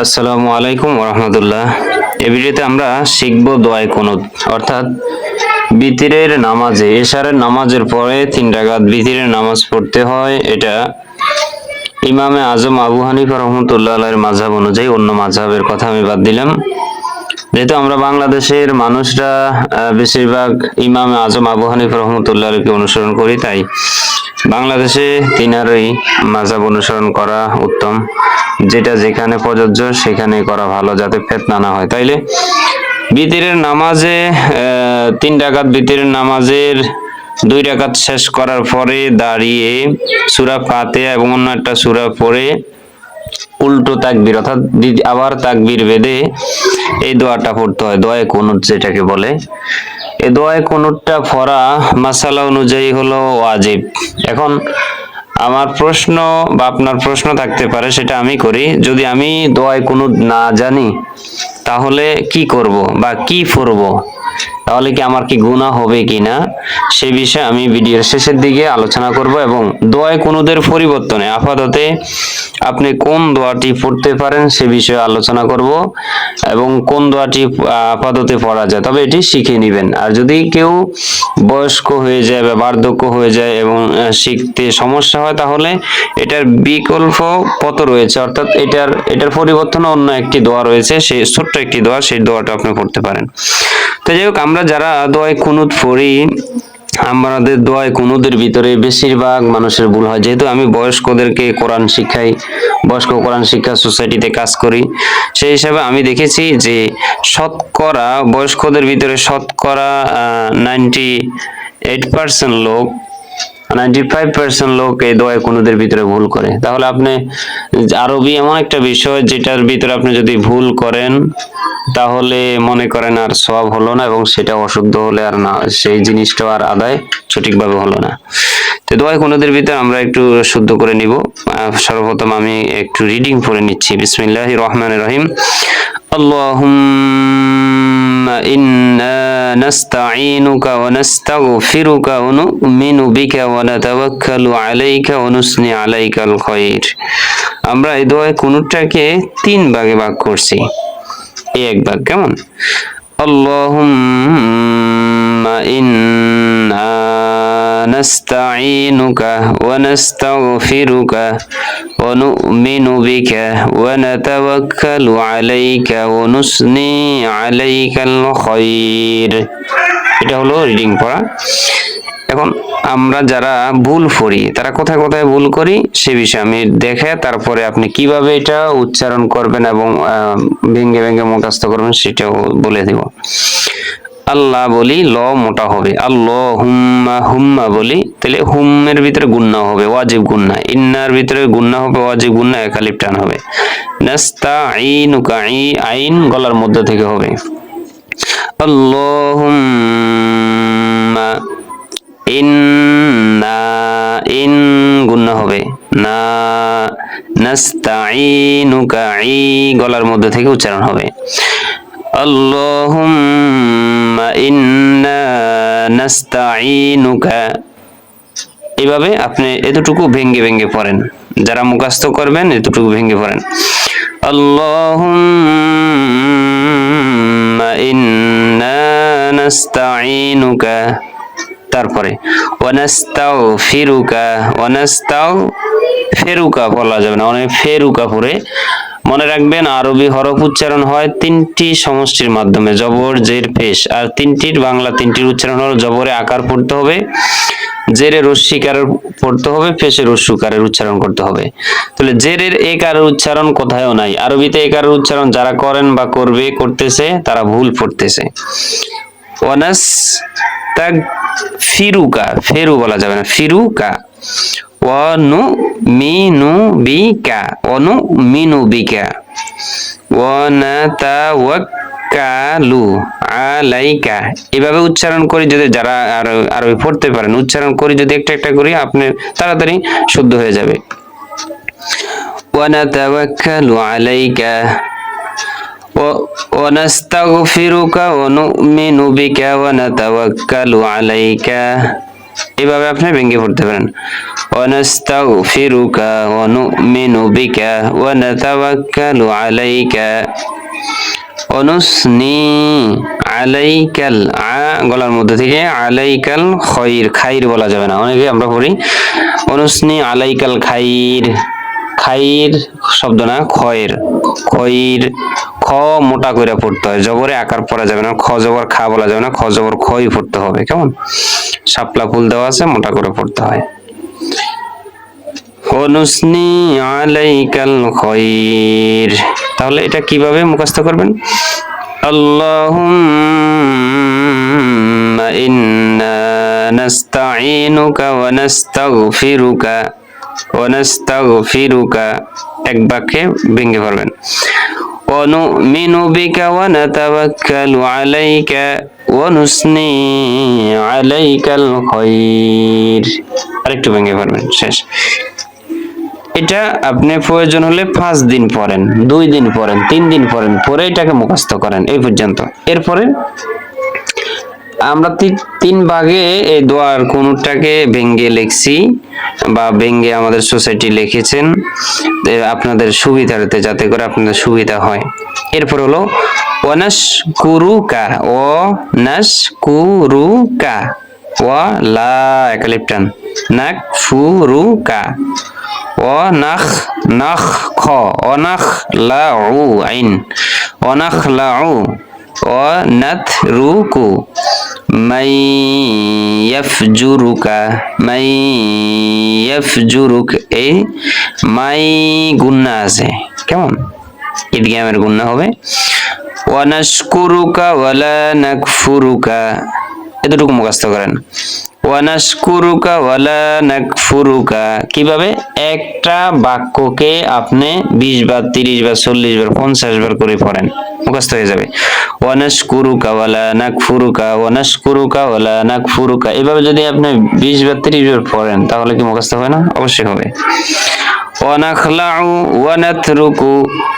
আসসালামু আলাইকুম ওরহমতুল্লাহ। এই ভিডিওতে আমরা শিখব দোয়ায়ে কুনুত, অর্থাৎ বিতিরের নামাজে, এশারের নামাজের পরে 3 রাকাত বিতিরের নামাজ পড়তে হয়। এটা ইমামে আজম আবু হানিফা রহমতুল্লাহ আলাইহির মাযহাব অনুযায়ী, অন্য মাযহাবের কথা আমি বাদ দিলাম। যেহেতু আমরা বাংলাদেশের মানুষরা বেশিরভাগ ইমামে আজম আবু হানিফা রহমতুল্লাহ আলাইহিকে অনুসরণ করি, তাই বাংলাদেশে তিনারই মাযহাব অনুসরণ করা উত্তম। যেটা যেখানে প্রযোজ্য সেখানে করা ভালো, যাতে ফিতনা না হয়। তাইলে বিতিরের নামাজে 3 রাকাত বিতিরের নামাজের 2 রাকাত শেষ করার পরে দাঁড়িয়ে সূরা ফাতিহা এবং অন্য একটা সূরা পড়ে উল্টো তাকবীর, অর্থাৎ আবার তাকবীর বেঁধে এই দোয়াটা পড়তে হয়, দোয়ায়ে কুনুত যেটাকে বলে। এই দোয়ায়ে কুনুতটা পড়া মাসালা অনুযায়ী হলো ওয়াজিব। এখন আমার প্রশ্ন বা আপনার প্রশ্ন থাকতে পারে, সেটা আমি করি। যদি আমি দোয়ায়ে কুনুত না জানি তাহলে কি করব বা কি পড়ব, তাহলে কি আমার কি গুনাহ হবে কিনা, সে বিষয়ে আমি ভিডিওর শেষের দিকে আলোচনা করব। এবং দোয়ায়ে কুনুতের পরিবর্তনে আপাততে আপনি কোন দোয়াটি পড়তে পারেন সে বিষয়ে আলোচনা করব, এবং কোন দোয়াটি আপাততে পড়া যায়, তবে এটি শিখে নেবেন। আর যদি কেউ বয়স্ক হয়ে যায় বা বার্ধক্য হয়ে যায় এবং শিখতে সমস্যা হয়, তাহলে এটার বিকল্প পথ রয়েছে, অর্থাৎ এটার পরিবর্তনে অন্য একটি দোয়া রয়েছে, সেই ছোট্ট একটি দোয়া, সেই দোয়াটা আপনি পড়তে পারেন। তো যাই হোক, আমরা যারা দোয়ায়ে কুনুত পড়ি, আমাদের দোয়ায়ে কুনুতের ভিতরে বেশিরভাগ মানুষের ভুল হয়। যেহেতু আমি বয়স্কদেরকে কোরআন শিখাই, বয়স্ক কোরআন শিক্ষা সোসাইটিতে কাজ করি, সেই হিসাবে আমি দেখেছি যে শতকরা বয়স্কদের ভিতরে শতকরা 98% লোক, 95% লোক এই দোয়ায়ে কুনুতের ভিতরে ভুল করে। তাহলে আপনি, আরবি এমন একটা বিষয় যেটার ভিতরে আপনি যদি ভুল করেন তাহলে মনে করেন আর সওয়াব হলো না, এবং সেটা অশুদ্ধ হলে আর না, সেই জিনিসটা আর আদায় সঠিকভাবে হলো না। তো দোয়ায়ে কুনুতের ভিতরে আমরা একটু শুদ্ধ করে নিব। সর্বপ্রথম আমি একটু রিডিং পড়ে নিচ্ছি। বিসমিল্লাহির রহমানির রহিম। আল্লাহুম্মা ইন্না নাস্তাঈনুকা ওয়া নাস্তাগফিরুকা ওয়া নু'মিনু বিকা ওয়া নাতাওয়াক্কালু আলাইকা ওয়া নুসনি আলাইকাল খায়র। আমরা এই দোয়ায়ে কুনুতটাকে 3 ভাগে ভাগ করছি। এই এক ভাগ কেমন? আল্লাহুম্মা ইন্না নাস্তাঈনুকা ওয়া নাস্তাগফিরুকা ওয়া নু'মিনু বিকা ওয়া নাতাওয়াক্কালু আলাইকা ওয়া নুসনি আলাইকাল খায়র। এটা হলো রিডিং পড়া। এখন আমরা যারা ভুল পড়ি, তারা কোথায় কোথায় ভুল করি সে বিষয়ে আমি দেখে তারপরে আপনি কিভাবে এটা উচ্চারণ করবেন এবং ভেঙ্গে ভেঙ্গে মুখস্থ করবেন সেটাও বলে দিব। আল্লাহ বলি, ল মোটা হবে। আল্লাহুম্মা, হুম্মা বলি, তাহলে হুম্মের ভিতরে গুন্না হবে, ওয়াজিব গুন্না। ইন্নার ভিতরে গুন্না হবে, ওয়াজিব গুন্না, এক আলিফ টান হবে। নাস্তাঈনুকা, আইন গলার মধ্যে থেকে হবে। আল্লাহুম্মা ইন্না, ইন গুন্না হবে না। নাস্তাঈনুকা, গলার মধ্যে থেকে উচ্চারণ হবে। আল্লাহুম্মা ইন্না নাস্তাঈনুকা। এইভাবে আপনি এতটুকু ভেঙ্গে ভেঙ্গে পড়েন। যারা মুখস্থ করবেন এতটুকু ভেঙ্গে পড়েন। আল্লাহুম্মা ইন্না নাস্তাঈনুকা। তারপরে ওয়ানাস্তাগফিরুকা, ওয়ানাস্তাগফিরুকা বলা যাবে না, অনেক ফেরুকা পড়ে। মনে রাখবেন, আরবি হরফ উচ্চারণ হয় 3টি সমষ্টির মাধ্যমে, জবর, জের, পেশ। আর 3টির বাংলা 3টির উচ্চারণ হলো জবরে আকার পড়তে হবে, জেরে রস্যিকারের পড়তে হবে, পেশে রস্যুকারের উচ্চারণ করতে হবে। তাহলে জেরের একারের উচ্চারণ কোথায়ও নাই। আরবিতে একারের উচ্চারণ যারা করেন বা করতেছে তারা ভুল পড়তেছে। ওয়ানাস্তাগফিরুকা, ফেরু বলা যাবে না, ফিরুকা। ওয়া নুমিনু বিকা, ওয়া নুমিনু বিকা। ওয়া নাতাওয়াক্কালু আলাইকা। এভাবে উচ্চারণ করি, যদি যারা আরবি পড়তে পারেন উচ্চারণ করি, যদি একটা একটা করি আপনি তাড়াতাড়ি শুদ্ধ হয়ে যাবে। ওয়া নাতাওয়াক্কালু আলাইকা ওয়া নাস্তাগফিরুকা ওয়া নুমিনু বিকা ওয়া নাতাওয়াক্কালু আলাইকা এভাবে আপনি ভেঙে পড়তে পারেন। ওয়ানাস্তাগফিরুকা ওয়া নুমিনু বিকা ওয়া নাতাওয়াক্কালু আলাইকা অনুসনি আলাইকাল গলার মধ্যে থেকে আলাইকাল খৈর, খাইর বলা যাবে না, অনেকে আমরা পড়ি অনুসনি আলাইকাল খাইর, খাইর শব্দ না, খয়ের, খইর, খ মোটা করে পড়তে হয়, জবরে আকার পড়া যাবে না, খ জবর খা বলা যাবে না, খ জবর খই পড়তে হবে, কেমন? শাপলা ফুল দেওয়া আছে, মোটা করে পড়তে হয়। অনুসনি আলাইকাল খৈর, তাহলে এটা কিভাবে মুখস্থ করবেন? আল্লাহুম্মা ইন্না নাস্তাঈনুকা ওয়া নাস্তাগফিরুকা ওয়া নাস্তাগফিরুকা, এক বাক্যে ভেঙে পড়বেন। ওয়া নুমিনু বিকা ওয়া নাতাওয়াক্কালু আলাইকা ওয়া নুসনি আলাইকাল খায়র, আরেকটু ভেঙে পড়বেন, শেষ। এটা আপনি প্রয়োজন হলে 5 দিন পড়েন, 2 দিন পড়েন, 3 দিন পড়েন, পরে এটাকে মুখস্থ করেন এই পর্যন্ত। এরপরে আমরা 3 ভাগে এই দোয়ার কোনটাকে ভেঙে লিখছি বা ভেঙে আমাদের সোসাইটি লিখেছেন আপনাদের সুবিধার্থে, যাতে করে আপনাদের সুবিধা হয়। এরপর হলো ওয়ানাশকুরুকা, ওয়ানাশকুরুকা, ওয়া লা একালিপটান, নাকফুরুকা, ওয়ানাখ নাখ খ, ওয়ানাখ লাউ আইন, ওয়ানাখ লাউ, ওয়ানাতরুকু মাইয়াফজুরুকা, মাইয়াফজুরুক, এই মাই গুন্না আছে, কেমন? ঈদগামের গুন্না হবে। ওয়ানাশকুরুকা ওয়ালা নাকফুরুকা, এতটুকু মুখস্থ করেন। ওয়ানাশকুরুকা ওয়ালা নাকফুরুকা, কিভাবে? একটা বাক্যকে আপনি 20 বার, 30 বার, 40 বার, 50 বার করে পড়েন, মুখস্থ হয়ে যাবে। ওয়ানাশকুরুকা ওয়ালা নাকফুরুকা, ওয়ানাশকুরুকা ওয়ালা নাকফুরুকা, এভাবে যদি আপনি 20 বার, 30 বার পড়েন তাহলে কি মুখস্থ হবে না? অবশ্যই হবে। ওয়ানাখলাউ ওয়ানাতরুকু,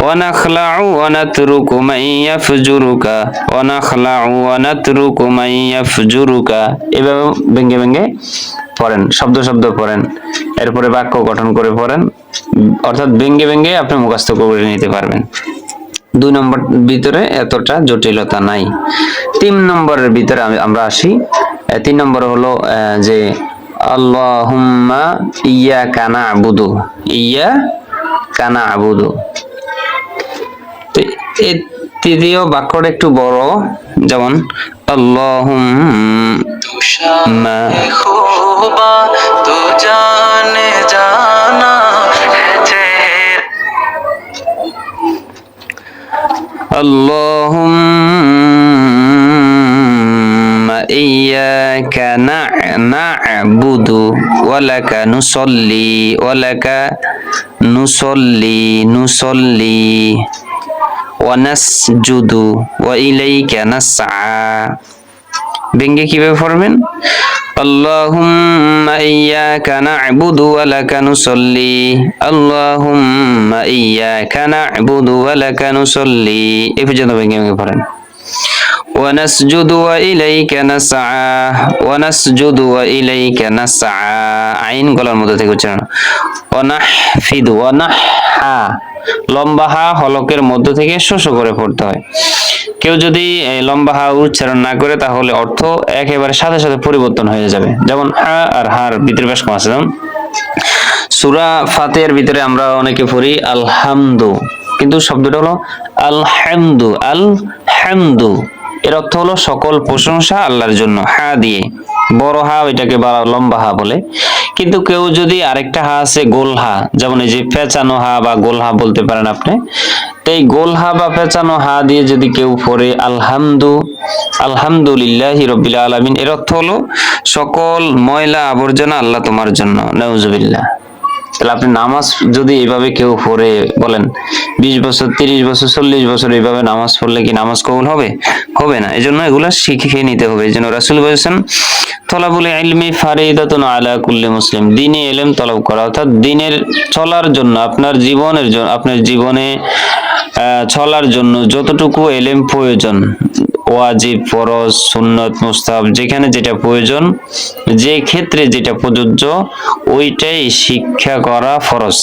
ওয়ানাখলাউ ওয়ানাতরুকু মাইয়াফজুরুকা, ওয়ানাখলাউ ওয়ানাতরুকু মাইয়াফজুরুকা, এভাবে ভেঙে ভেঙে পড়েন, শব্দ শব্দ পড়েন, এরপরে বাক্য গঠন করে পড়েন, অর্থাৎ ভেঙে ভেঙে আপনি মুখস্থ করে নিতে পারবেন। 2 নম্বর ভিতরে এতটা জটিলতা নাই। 3 নম্বরের ভিতরে আমরা আসি। 3 নম্বর হলো যে আল্লাহুম্মা ইয়্যাকা না'বুদু, ইয়্যাকা না'বুদু। এই তৃতীয় বাক্যটা একটু বড়, যেমন আল্লাহুম্মা খুবা তু জানে জানা আল্লাহুম্মা ইয়্যাকা না'বুদু ওয়া লাকা নুসাল্লি, ওয়া লাকা নুসাল্লি, নুসাল্লি ওয়া নাসজুদু ওয়া ইলাইকা নাসআ। ভেঙে কিভাবে পড়বেন? আল্লাহুম্মা ইয়্যাকা না'বুদু ওয়া লাকা নুসাল্লি, আল্লাহুম্মা ইয়্যাকা না'বুদু ওয়া লাকা নুসাল্লি, এই পর্যন্ত ভেঙে ভেঙে পড়েন। ওয়া নাসজুদু ওয়া ইলাইকা নাসআ, ওয়া নাসজুদু ওয়া ইলাইকা নাসআ, আইন গলার মধ্যে থেকে উচ্চারণ। ওয়া নাহফিদু, ওয়া নাহা, লম্বা হা হলকের মধ্য থেকে শোষ করে পড়তে হয়। কেউ যদি লম্বা হা উচ্চারণ না করে তাহলে অর্থ একেবারে সাথে সাথে পরিবর্তন হয়ে যাবে। যেমন হা আর হার ভিতরে বেশ কম আছে। যেমন সূরা ফাতিহার ভিতরে আমরা অনেকে পড়ি আলহামদু, কিন্তু শব্দটা হলো আলহামদু, আলহামদু, এর অর্থ হলো সকল প্রশংসা আল্লাহর জন্য, হা দিয়ে, বড় হা এটাকে লম্বা হা বলে। কিন্তু কেউ যদি আরেকটা হা আছে গোল হা, যেমন এই যে পেঁচানো হা বা গোল হা বলতে পারেন আপনি, তো এই গোল হা বা পেঁচানো হা দিয়ে যদি কেউ পড়ে আলহামদুলিল্লাহি রাব্বিল আলামিন, এর অর্থ হলো সকল ময়লা আবর্জনা আল্লাহ তোমার জন্য, নাউজুবিল্লাহ। তাহলে আপনি নামাজ যদি এইভাবে কেউ পড়ে, বলেন 20 বছর, 30 বছর, 40 বছর এইভাবে নামাজ পড়লে কি নামাজ কবুল হবে? হবে না। এজন্য এগুলা শিখে নিতে হবে। এজন্য রাসূল বলেছেন তলাবুল ইলমি ফারিদাতুন আলা কুল্লি মুসলিম, দ্বীনি ইলম তলব করা, অর্থাৎ দ্বীনের চলার জন্য, আপনার জীবনের জন্য, আপনার জীবনে চলার জন্য যতটুকু ইলম প্রয়োজন ওয়াজিব, ফরজ, সুন্নত, মুস্তাহাব, যেখানে যেটা প্রয়োজন, যে ক্ষেত্রে যেটা প্রযোজ্য, ওইটাই শিক্ষা করা ফরজ।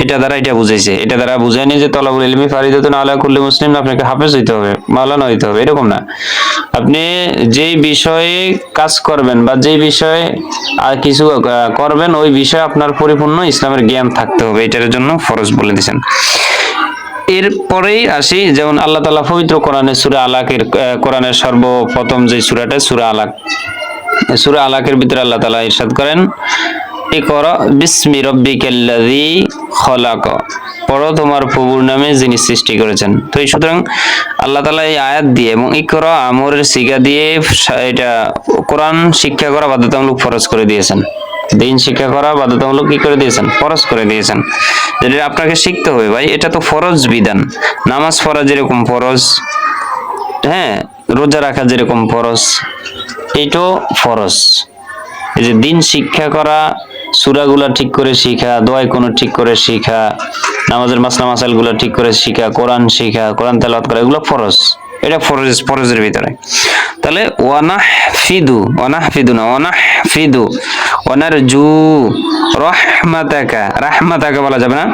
এটা দ্বারা এটা বুঝাইছে। এটা দ্বারা বুঝায়নি যে তলাবুল ইলমি ফারিদাতুন আলা কুল্লি মুসলিম, আপনাকে হাফেজ হইতে হবে, মাওলানা হইতে হবে, এরকম না। আপনি যেই বিষয়ে কাজ করবেন বা যেই বিষয়ে কিছু করবেন, ওই বিষয়ে আপনার পরিপূর্ণ ইসলামের জ্ঞান থাকতে হবে, এটার জন্য ফরজ বলে দিয়েছেন। এরপরেই আসি, যেমন আল্লাহ তাআলা পবিত্র কোরআনে সূরা আলাকের, কোরআনের সর্বপ্রথম যে সূরাটা সূরা আলাক, সূরা আলাকের ভিতরে আল্লাহ তাআলা ইরশাদ করেন, ইকরা বিসমি রাব্বিকাল্লাযী খলাক, পড়ো তোমার প্রভুর নামে যিনি সৃষ্টি করেছেন। তো এই সুতরাং আল্লাহ তাআলা এই আয়াত দিয়ে এবং ইকরা আমরের সিগা দিয়ে এটা কোরআন শিক্ষা করা বাধ্যতামূলক ফরজ করে দিয়েছেন। দিন শিক্ষা করা বাধ্যতামূলক কি করে দিয়েছেন? ফরজ করে দিয়েছেন। যেটা আপনাকে শিখতে হবে ভাই, এটা তো ফরজ বিধান। নামাজ পড়া যেরকম ফরজ, হ্যাঁ, রোজা রাখা যেরকম ফরজ, এটাও ফরজ। এই যে দিন শিক্ষা করা, সূরাগুলা ঠিক করে শিখা, দোয়া কোনো ঠিক করে শিখা, নামাজের মাসলা মাসাইল গুলা ঠিক করে শিখা, কোরআন শিখা, কোরআন তেলাওয়াত করা, এগুলো ফরজ। এটা ফরজের ভিতরে। তাহলে ওয়ানাহফিদু না ওয়ানাহফিদু ওয়ানারজু রাহমাতাকা, রাহমাতাকা বলা যাবে না,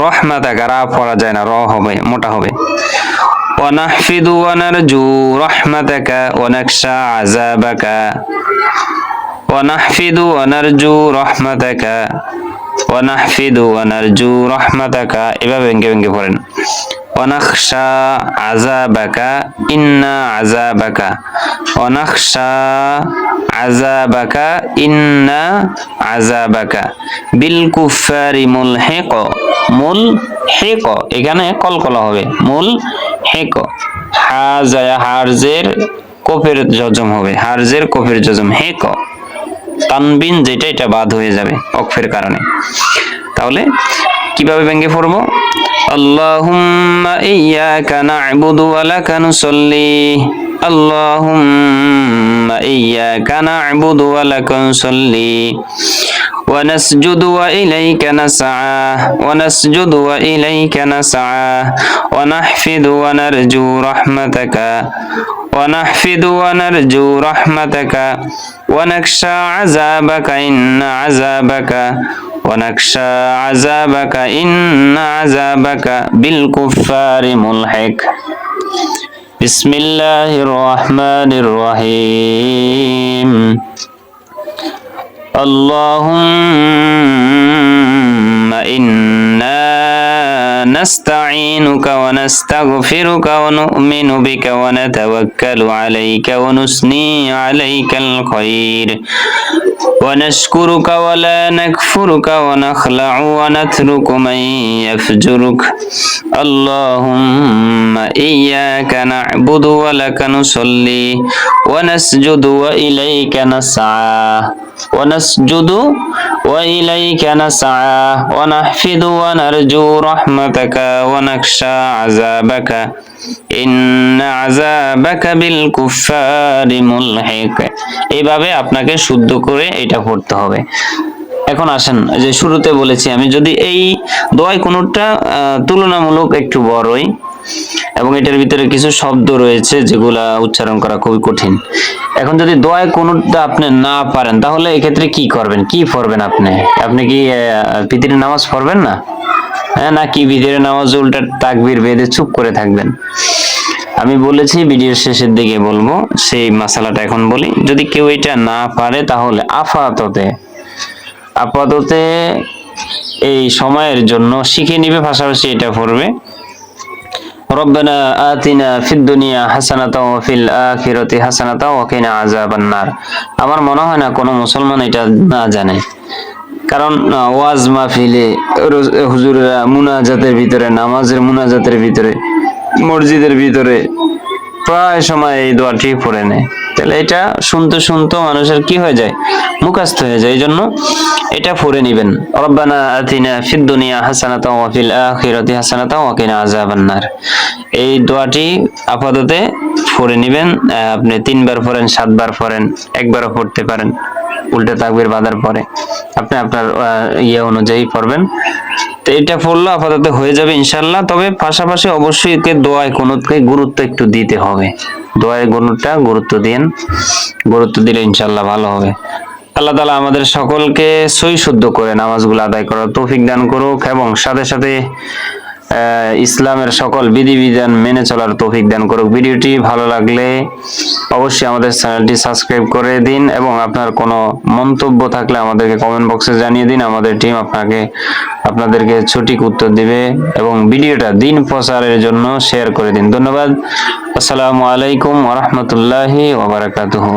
রহমাতাকা রা পড়া যায় না, র হবে, মোটা হবে। ওয়ানাহফিদু ওয়ানারজু রাহমাতাকা ওয়ানাখশা আযাবাকা, ওয়ানাহফিদু ওয়ানারজু রাহমাতাকা, ওয়ানাহফিদু ওয়ানারজু রাহমাতাকা, এভাবে ভেঙে ভেঙে পড়েন। ওয়ানাখশা আযাবাকা ইন্না আযাবাকা, ওয়ানাখশা আযাবাকা ইন্না আযাবাকা বিল কুফারি মুলহিক, মুলহিক এখানে কলকলা হবে, মুলহিক, হাজায়া হারজের কফের জজম হবে, হারজের কফের জজম, হেক, তানবিন যেটা এটা বাদ হয়ে যাবে অকফের কারণে। তাহলে কিভাবে ভেঙে পড়বো? আল্লাহুম্মা ইয়্যাকা না'বুদু ওয়া লাকা নুসাল্লি, আল্লাহুম্মা ইয়্যাকা না'বুদু ওয়া লাকা নুসাল্লি ওয়া নাসজুদু ওয়া ইলাইকা নাসআ, ওয়া নাসজুদু ওয়া ইলাইকা নাসআ ওয়া নাহফিদু ওয়া নারজু রাহমাতাকা, ওয়া নাহফিদু ওয়া নারজু রাহমাতাকা ওয়া নাখশা আযাবাকা ইন্না আযাবাকা, ওয়া নাখশা আযাবাকা ইন্না আযাবাকা বিল কুফারি মুলহিক। বিসমিল্লাহির রহমানির রহিম। আল্লাহুম্মা ইন্না নাস্তাঈনুকা ওয়া নাস্তাগফিরুকা ওয়া নু'মিনু বিকা ওয়া নাতাওয়াক্কালু আলাইকা ওয়া নুসনি আলাইকাল খায়র ওয়া নাশকুরুকা ওয়া লা নাকফুরুকা ওয়া নাখলা'ু ওয়া নাতরুকু মান ইয়াফজুরুক। আল্লাহুম্মা ইয়্যাকা না'বুদু ওয়া লাকা নুসাল্লি ওয়া নাসজুদু ওয়া ইলাইকা নাসআ, ওয়া নাসজুদু ওয়া ইলাইকা নাসআ ওয়া নাহফিদু ওয়া নারজু রাহমাতাকা ওয়া নাখশা আযাবাকা ইন্না আযাবাকা বিল কুফারি মুলহিক। এইভাবে আপনাকে শুদ্ধ করে এটা পড়তে হবে। এখন আসেন, যে শুরুতে বলেছি আমি, যদি এই দোয়ায় কোনটা তুলনামূলক একটু বড়ই এবং এটার ভিতরে কিছু শব্দ রয়েছে যেগুলা উচ্চারণ করা খুবই কঠিন। এখন যদি দোয়ায় কোনটা আপনি না পারেন, তাহলে এক্ষেত্রে কি করবেন, কি পড়বেন? আপনি কি ফিতরের নামাজ পড়বেন না? হ্যাঁ, নাকি ফিতরের নামাজ উল্টা তাকবীর বেঁধে চুপ করে থাকবেন? আমি বলেছি ভিডিওর শেষের দিকে বলবো, সেই মাসালাটা এখন বলি। যদি কেউ এটা না পারে, তাহলে আপাততে এই সময়ের জন্য শিখে নিবে, পাশাপাশি এটা পড়বে। রব্বানা আতিনা ফিদ দুনিয়া হাসানাতাও ওয়া ফিল আখিরাতি হাসানাতাও ওয়া কিনা আযাবান নার। আমার মনে হয় না কোনো মুসলমান এটা না জানে, কারণ ওয়াজ মাহফিলে হুজুররা মুনাজাতের ভিতরে, নামাজের মুনাজাতের ভিতরে, মসজিদের ভিতরে প্রায় সময় এই দোয়াটি পড়ে নেয়। তাহলে এটা শুনতে শুনতে মানুষের কি হয়ে যায়, মুখস্থ হয়ে যায়। এই জন্য এটা পড়ে নিবেন, রব্বানা আতিনা ফিদ দুনিয়া হাসানাতাও ওয়া ফিল আখিরাতি হাসানাতাও ওয়া কিনা আযাবান নার। এই দোয়াটি আপাতত পড়ে নিবেন। আপনি 3 বার পড়েন, 7 বার পড়েন, একবারও পড়তে পারেন উল্টা তাকবীর বাঁধার পরে, আপনি আপনার অনুযায়ী পড়বেন। তো এটা পড়লে আপাতত হয়ে যাবে ইনশাআল্লাহ। তবে পাশাপাশি অবশ্যই একে দোয়ায় কুনুতকে গুরুত্ব একটু দিতে হবে। দোয়ায় কুনুতটা গুরুত্ব দিন, গুরুত্ব দিলে ইনশাআল্লাহ ভালো হবে। আল্লাহ তাআলা আমাদের সকলকে সহি শুদ্ধ করে নামাজগুলো আদায় করার তৌফিক দান করুক এবং সাথে সাথে ইসলামের সকল বিধিবিধান মেনে চলার তৌফিক দান করুক। ভিডিওটি ভালো লাগলে অবশ্যই আমাদের চ্যানেলটি সাবস্ক্রাইব করে দিন এবং আপনার কোনো মন্তব্য থাকলে আমাদেরকে কমেন্ট বক্সে জানিয়ে দিন। আমাদের টিম আপনাদেরকে সঠিক উত্তর দিবে এবং ভিডিওটা দিন প্রচারের জন্য শেয়ার করে দিন। ধন্যবাদ। আসসালামু আলাইকুম ওয়া রাহমাতুল্লাহি ওয়া বারাকাতুহু।